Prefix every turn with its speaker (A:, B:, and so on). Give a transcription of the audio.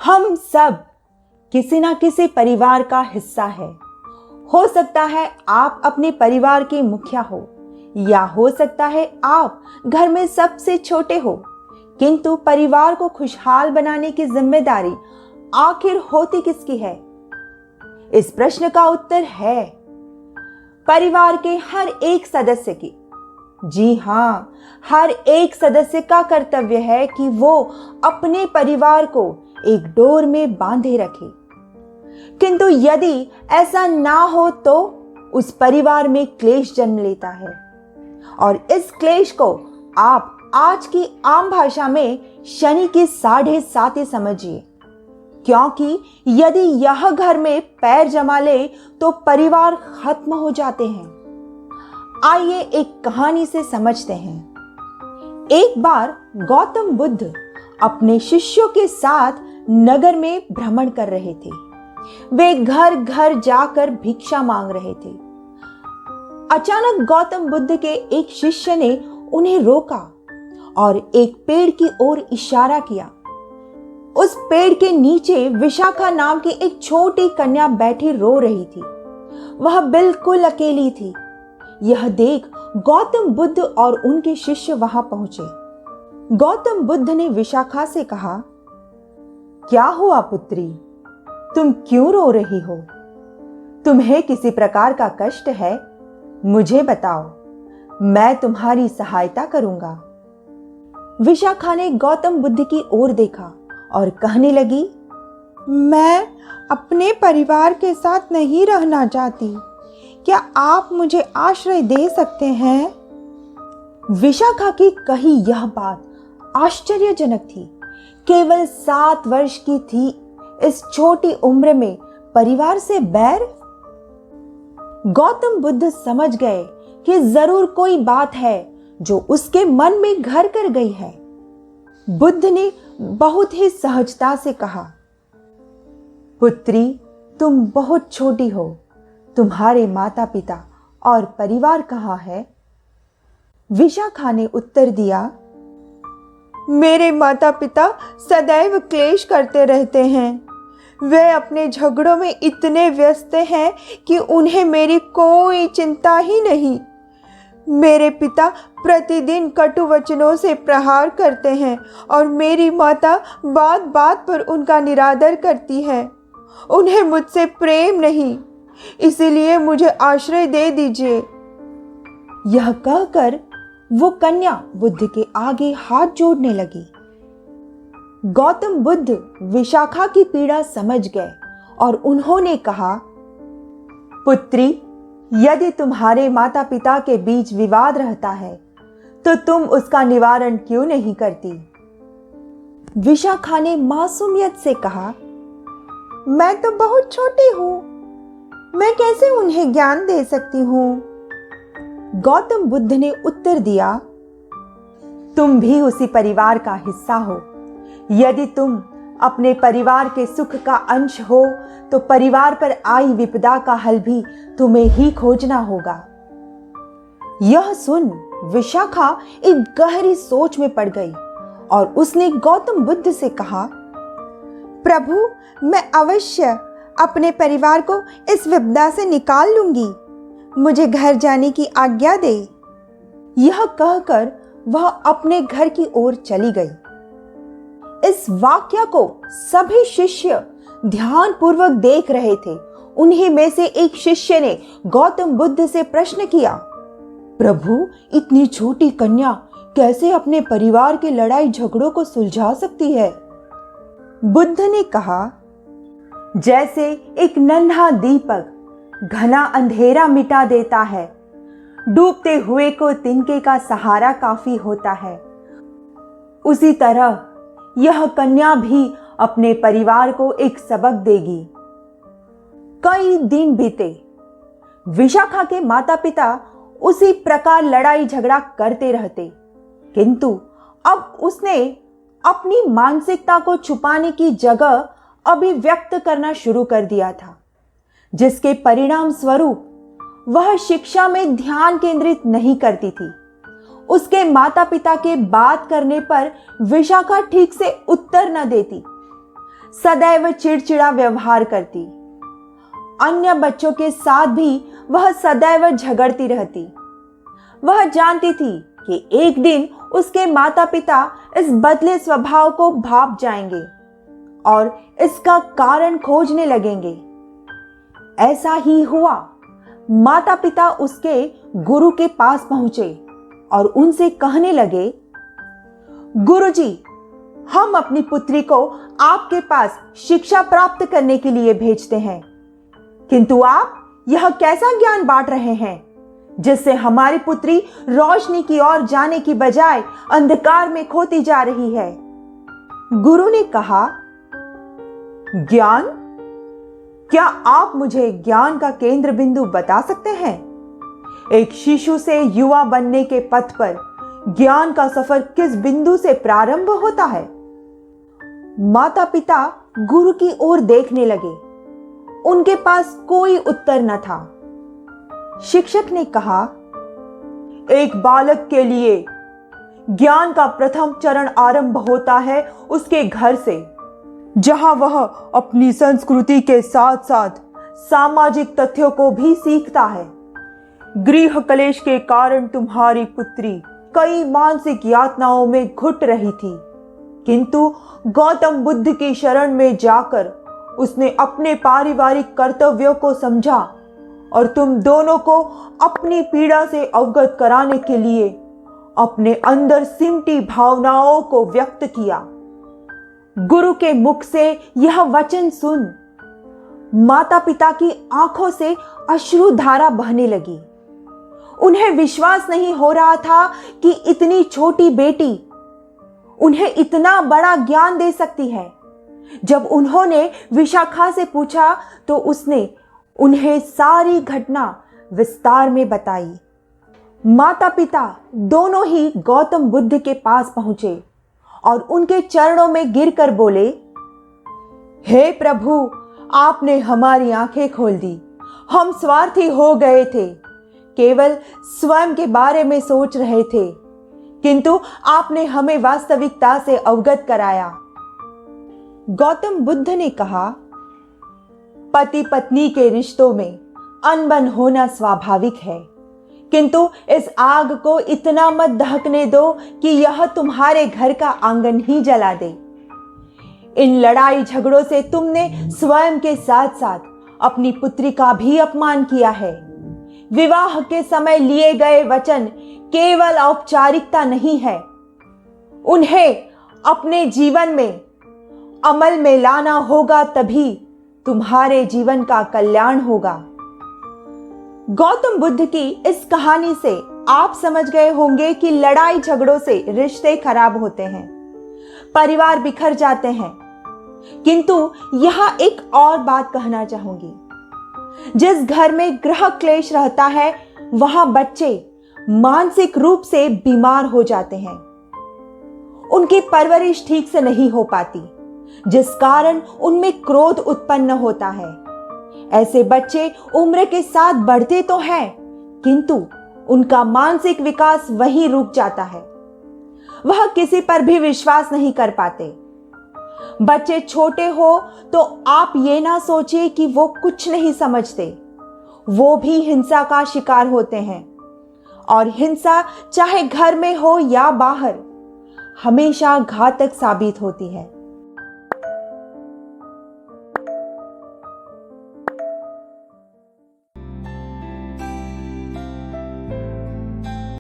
A: हम सब किसी ना किसी परिवार का हिस्सा है। हो सकता है आप अपने परिवार के मुखिया हो, या हो सकता है आप घर में सबसे छोटे हो, किंतु परिवार को खुशहाल बनाने की जिम्मेदारी आखिर होती किसकी है? इस प्रश्न का उत्तर है परिवार के हर एक सदस्य की। जी हाँ, हर एक सदस्य का कर्तव्य है कि वो अपने परिवार को एक डोर में बांधे रखे। किंतु यदि ऐसा ना हो तो उस परिवार में क्लेश जन्म लेता है, और इस क्लेश को आप आज की आम भाषा में शनि की 7.5 समझिए, क्योंकि यदि यह घर में पैर जमा ले तो परिवार खत्म हो जाते हैं। आइए एक कहानी से समझते हैं। एक बार गौतम बुद्ध अपने शिष्यों के साथ नगर में भ्रमण कर रहे थे। वे घर घर जाकर भिक्षा मांग रहे थे। अचानक गौतम बुद्ध के एक शिष्य ने उन्हें रोका और एक पेड़ की ओर इशारा किया। उस पेड़ के नीचे विशाखा नाम की एक छोटी कन्या बैठी रो रही थी। वह बिल्कुल अकेली थी। यह देख गौतम बुद्ध और उनके शिष्य वहां पहुंचे। गौतम बुद्ध ने विशाखा से कहा, क्या हुआ पुत्री, तुम क्यों रो रही हो? तुम्हें किसी प्रकार का कष्ट है? मुझे बताओ, मैं तुम्हारी सहायता करूंगा। विशाखा ने गौतम बुद्ध की ओर देखा और कहने लगी, मैं अपने परिवार के साथ नहीं रहना चाहती। क्या आप मुझे आश्रय दे सकते हैं? विशाखा की कही यह बात आश्चर्यजनक थी। केवल 7 वर्ष की थी इस छोटी उम्र में परिवार से बैर। गौतम बुद्ध समझ गए कि जरूर कोई बात है जो उसके मन में घर कर गई है। बुद्ध ने बहुत ही सहजता से कहा, पुत्री, तुम बहुत छोटी हो। तुम्हारे माता पिता और परिवार कहाँ है? विशाखा ने उत्तर दिया, मेरे माता पिता सदैव क्लेश करते रहते हैं। वे अपने झगड़ों में इतने व्यस्त हैं कि उन्हें मेरी कोई चिंता ही नहीं। मेरे पिता प्रतिदिन कटु वचनों से प्रहार करते हैं और मेरी माता बात बात पर उनका निरादर करती है। उन्हें मुझसे प्रेम नहीं, इसीलिए मुझे आश्रय दे दीजिए। यह कहकर वो कन्या बुद्ध के आगे हाथ जोड़ने लगी। गौतम बुद्ध विशाखा की पीड़ा समझ गए और उन्होंने कहा, पुत्री, यदि तुम्हारे माता पिता के बीच विवाद रहता है तो तुम उसका निवारण क्यों नहीं करती? विशाखा ने मासूमियत से कहा, मैं तो बहुत छोटी हूं, मैं कैसे उन्हें ज्ञान दे सकती हूं? गौतम बुद्ध ने उत्तर दिया, तुम भी उसी परिवार का हिस्सा हो। यदि तुम अपने परिवार के सुख का अंश हो तो परिवार पर आई विपदा का हल भी तुम्हें ही खोजना होगा। यह सुन विशाखा एक गहरी सोच में पड़ गई और उसने गौतम बुद्ध से कहा, प्रभु, मैं अवश्य अपने परिवार को इस विपदा से निकाल लूंगी। मुझे घर जाने की आज्ञा दे। यह कहकर वह अपने घर की ओर चली गई। इस वाक्य को सभी शिष्य ध्यानपूर्वक देख रहे थे। उन्हीं में से एक शिष्य ने गौतम बुद्ध से प्रश्न किया, प्रभु, इतनी छोटी कन्या कैसे अपने परिवार के लड़ाई झगड़ों को सुलझा सकती है? बुद्ध ने कहा, जैसे एक नन्हा दीपक घना अंधेरा मिटा देता है, डूबते हुए को तिनके का सहारा काफी होता है, उसी तरह यह कन्या भी अपने परिवार को एक सबक देगी। कई दिन बीते। विशाखा के माता पिता उसी प्रकार लड़ाई झगड़ा करते रहते, किंतु अब उसने अपनी मानसिकता को छुपाने की जगह अभिव्यक्त करना शुरू कर दिया था, जिसके परिणाम स्वरूप वह शिक्षा में ध्यान केंद्रित नहीं करती थी। उसके माता पिता के बात करने पर विशाखा ठीक से उत्तर न देती। सदैव चिड़चिड़ा व्यवहार करती। अन्य बच्चों के साथ भी वह सदैव झगड़ती रहती। वह जानती थी कि एक दिन उसके माता पिता इस बदले स्वभाव को भांप जाएंगे और इसका कारण खोजने लगेंगे। ऐसा ही हुआ। माता पिता उसके गुरु के पास पहुंचे और उनसे कहने लगे, गुरुजी, हम अपनी पुत्री को आपके पास शिक्षा प्राप्त करने के लिए भेजते हैं, किंतु आप यह कैसा ज्ञान बांट रहे हैं जिससे हमारी पुत्री रोशनी की ओर जाने की बजाय अंधकार में खोती जा रही है। गुरु ने कहा, ज्ञान? क्या आप मुझे ज्ञान का केंद्र बिंदु बता सकते हैं? एक शिशु से युवा बनने के पथ पर ज्ञान का सफर किस बिंदु से प्रारंभ होता है? माता पिता गुरु की ओर देखने लगे। उनके पास कोई उत्तर न था। शिक्षक ने कहा, एक बालक के लिए ज्ञान का प्रथम चरण आरंभ होता है उसके घर से, जहां वह अपनी संस्कृति के साथ साथ सामाजिक तथ्यों को भी सीखता है। गृह कलेश के कारण तुम्हारी पुत्री कई मानसिक यातनाओं में घुट रही थी, किंतु गौतम बुद्ध की शरण में जाकर उसने अपने पारिवारिक कर्तव्यों को समझा और तुम दोनों को अपनी पीड़ा से अवगत कराने के लिए अपने अंदर सिमटी भावनाओं को व्यक्त किया। गुरु के मुख से यह वचन सुन माता पिता की आंखों से अश्रुधारा बहने लगी। उन्हें विश्वास नहीं हो रहा था कि इतनी छोटी बेटी उन्हें इतना बड़ा ज्ञान दे सकती है। जब उन्होंने विशाखा से पूछा तो उसने उन्हें सारी घटना विस्तार में बताई। माता पिता दोनों ही गौतम बुद्ध के पास पहुंचे और उनके चरणों में गिरकर बोले, हे प्रभु, आपने हमारी आंखें खोल दी। हम स्वार्थी हो गए थे, केवल स्वयं के बारे में सोच रहे थे, किंतु आपने हमें वास्तविकता से अवगत कराया। गौतम बुद्ध ने कहा, पति पत्नी के रिश्तों में अनबन होना स्वाभाविक है, किंतु इस आग को इतना मत दहकने दो कि यह तुम्हारे घर का आंगन ही जला दे। इन लड़ाई झगड़ों से तुमने स्वयं के साथ साथ अपनी पुत्री का भी अपमान किया है। विवाह के समय लिए गए वचन केवल औपचारिकता नहीं है, उन्हें अपने जीवन में अमल में लाना होगा, तभी तुम्हारे जीवन का कल्याण होगा। गौतम बुद्ध की इस कहानी से आप समझ गए होंगे कि लड़ाई झगड़ों से रिश्ते खराब होते हैं, परिवार बिखर जाते हैं, किंतु यहां एक और बात कहना चाहूंगी। जिस घर में गृह क्लेश रहता है वहां बच्चे मानसिक रूप से बीमार हो जाते हैं। उनकी परवरिश ठीक से नहीं हो पाती, जिस कारण उनमें क्रोध उत्पन्न होता है। ऐसे बच्चे उम्र के साथ बढ़ते तो हैं, किंतु उनका मानसिक विकास वहीं रुक जाता है। वह किसी पर भी विश्वास नहीं कर पाते। बच्चे छोटे हो तो आप ये ना सोचिए कि वो कुछ नहीं समझते, वो भी हिंसा का शिकार होते हैं, और हिंसा चाहे घर में हो या बाहर हमेशा घातक साबित होती है।